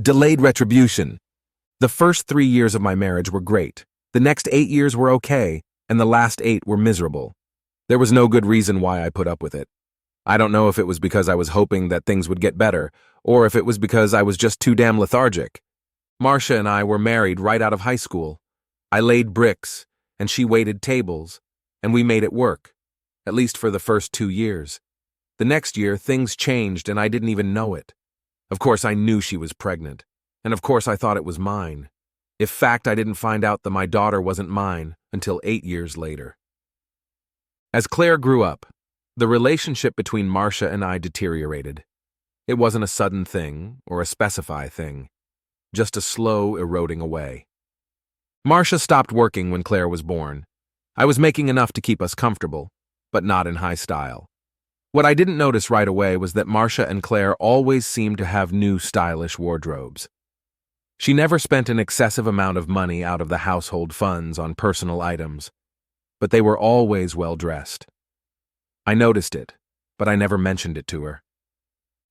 Delayed retribution. The first 3 years of my marriage were great. The next 8 years were okay, and the last 8 were miserable. There was no good reason why I put up with it. I don't know if it was because I was hoping that things would get better, or if it was because I was just too damn lethargic. Marcia and I were married right out of high school. I laid bricks, and she waited tables, and we made it work, at least for the first 2 years. The next year, things changed, and I didn't even know it. Of course, I knew she was pregnant, and of course I thought it was mine. In fact, I didn't find out that my daughter wasn't mine until 8 years later. As Claire grew up, the relationship between Marcia and I deteriorated. It wasn't a sudden thing or a specified thing, just a slow eroding away. Marcia stopped working when Claire was born. I was making enough to keep us comfortable, but not in high style. What I didn't notice right away was that Marcia and Claire always seemed to have new stylish wardrobes. She never spent an excessive amount of money out of the household funds on personal items, but they were always well dressed. I noticed it, but I never mentioned it to her.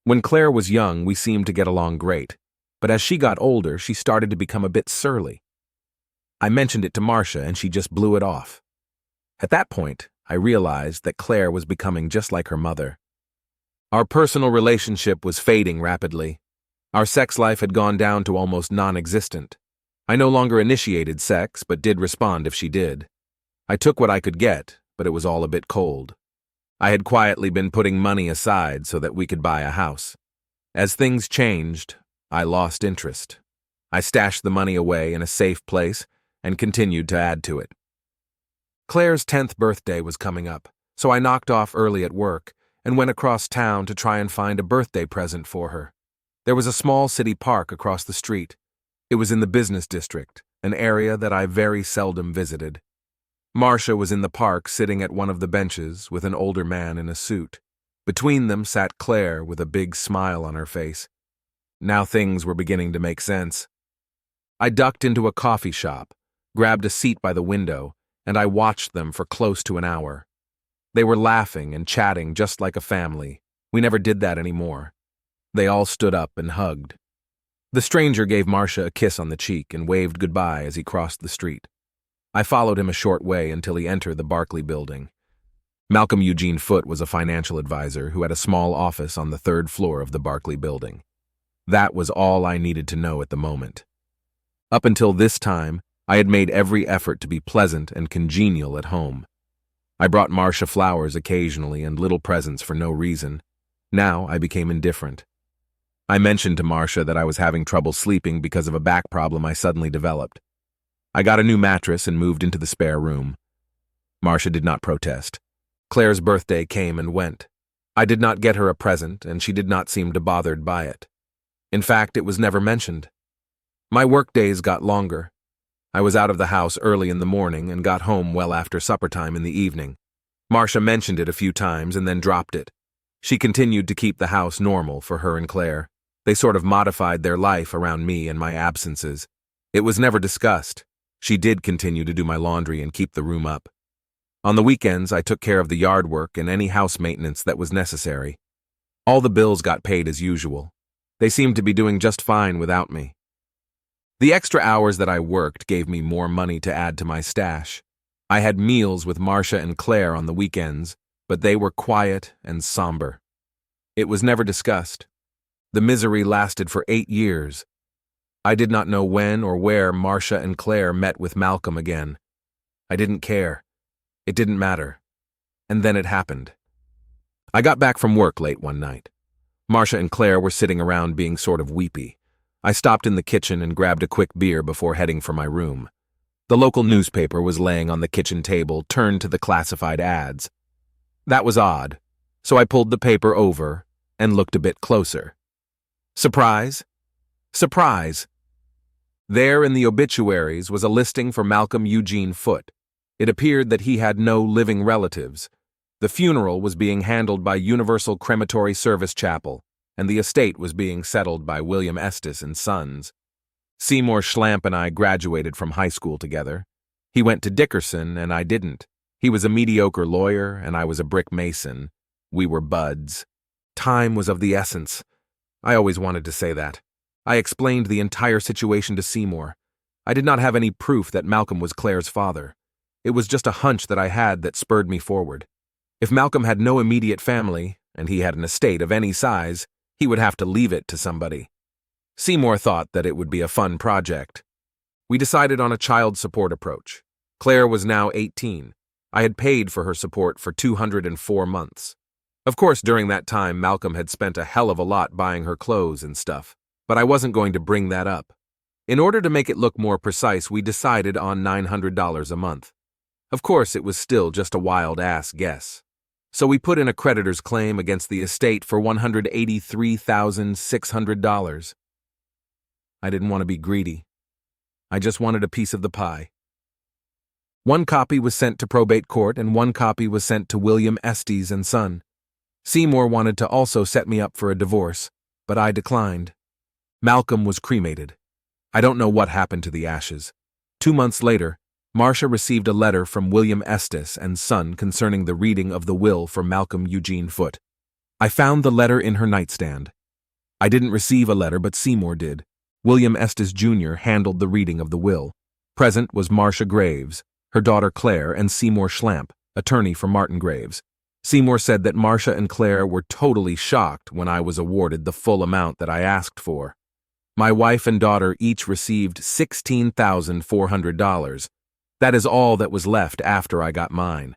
When Claire was young, we seemed to get along great, but as she got older, she started to become a bit surly. I mentioned it to Marcia, and she just blew it off. At that point, I realized that Claire was becoming just like her mother. Our personal relationship was fading rapidly. Our sex life had gone down to almost non-existent. I no longer initiated sex, but did respond if she did. I took what I could get, but it was all a bit cold. I had quietly been putting money aside so that we could buy a house. As things changed, I lost interest. I stashed the money away in a safe place and continued to add to it. Claire's 10th birthday was coming up, so I knocked off early at work and went across town to try and find a birthday present for her. There was a small city park across the street. It was in the business district, an area that I very seldom visited. Marcia was in the park sitting at one of the benches with an older man in a suit. Between them sat Claire with a big smile on her face. Now things were beginning to make sense. I ducked into a coffee shop, grabbed a seat by the window, and I watched them for close to an hour. They were laughing and chatting just like a family. We never did that anymore. They all stood up and hugged. The stranger gave Marcia a kiss on the cheek and waved goodbye as he crossed the street. I followed him a short way until he entered the Barclay building. Malcolm Eugene Foote was a financial advisor who had a small office on the 3rd floor of the Barclay building. That was all I needed to know at the moment. Up until this time, I had made every effort to be pleasant and congenial at home. I brought Marcia flowers occasionally and little presents for no reason. Now I became indifferent. I mentioned to Marcia that I was having trouble sleeping because of a back problem I suddenly developed. I got a new mattress and moved into the spare room. Marcia did not protest. Claire's birthday came and went. I did not get her a present, and she did not seem bothered by it. In fact, it was never mentioned. My work days got longer. I was out of the house early in the morning and got home well after supper time in the evening. Marcia mentioned it a few times and then dropped it. She continued to keep the house normal for her and Claire. They sort of modified their life around me and my absences. It was never discussed. She did continue to do my laundry and keep the room up. On the weekends, I took care of the yard work and any house maintenance that was necessary. All the bills got paid as usual. They seemed to be doing just fine without me. The extra hours that I worked gave me more money to add to my stash. I had meals with Marcia and Claire on the weekends, but they were quiet and somber. It was never discussed. The misery lasted for 8 years. I did not know when or where Marcia and Claire met with Malcolm again. I didn't care. It didn't matter. And then it happened. I got back from work late one night. Marcia and Claire were sitting around being sort of weepy. I stopped in the kitchen and grabbed a quick beer before heading for my room. The local newspaper was laying on the kitchen table, turned to the classified ads. That was odd, so I pulled the paper over and looked a bit closer. Surprise? Surprise! There in the obituaries was a listing for Malcolm Eugene Foote. It appeared that he had no living relatives. The funeral was being handled by Universal Crematory Service Chapel, and the estate was being settled by William Estes and Sons. Seymour Schlamp and I graduated from high school together. He went to Dickerson, and I didn't. He was a mediocre lawyer, and I was a brick mason. We were buds. Time was of the essence. I always wanted to say that. I explained the entire situation to Seymour. I did not have any proof that Malcolm was Claire's father. It was just a hunch that I had that spurred me forward. If Malcolm had no immediate family, and he had an estate of any size, he would have to leave it to somebody. Seymour thought that it would be a fun project. We decided on a child support approach. Claire was now 18. I had paid for her support for 204 months. Of course, during that time, Malcolm had spent a hell of a lot buying her clothes and stuff, but I wasn't going to bring that up. In order to make it look more precise, we decided on $900 a month. Of course, it was still just a wild-ass guess. So we put in a creditor's claim against the estate for $183,600. I didn't want to be greedy. I just wanted a piece of the pie. One copy was sent to probate court and one copy was sent to William Estes and Son. Seymour wanted to also set me up for a divorce, but I declined. Malcolm was cremated. I don't know what happened to the ashes. 2 months later, Marcia received a letter from William Estes and Son concerning the reading of the will for Malcolm Eugene Foote. I found the letter in her nightstand. I didn't receive a letter, but Seymour did. William Estes Jr. handled the reading of the will. Present was Marcia Graves, her daughter Claire, and Seymour Schlamp, attorney for Martin Graves. Seymour said that Marcia and Claire were totally shocked when I was awarded the full amount that I asked for. My wife and daughter each received $16,400. That is all that was left after I got mine.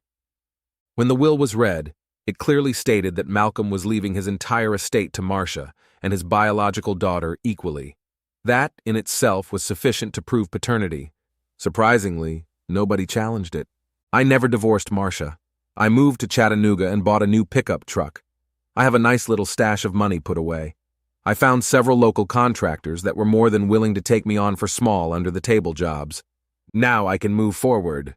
When the will was read, it clearly stated that Malcolm was leaving his entire estate to Marcia and his biological daughter equally. That, in itself, was sufficient to prove paternity. Surprisingly, nobody challenged it. I never divorced Marcia. I moved to Chattanooga and bought a new pickup truck. I have a nice little stash of money put away. I found several local contractors that were more than willing to take me on for small under-the-table jobs. Now I can move forward.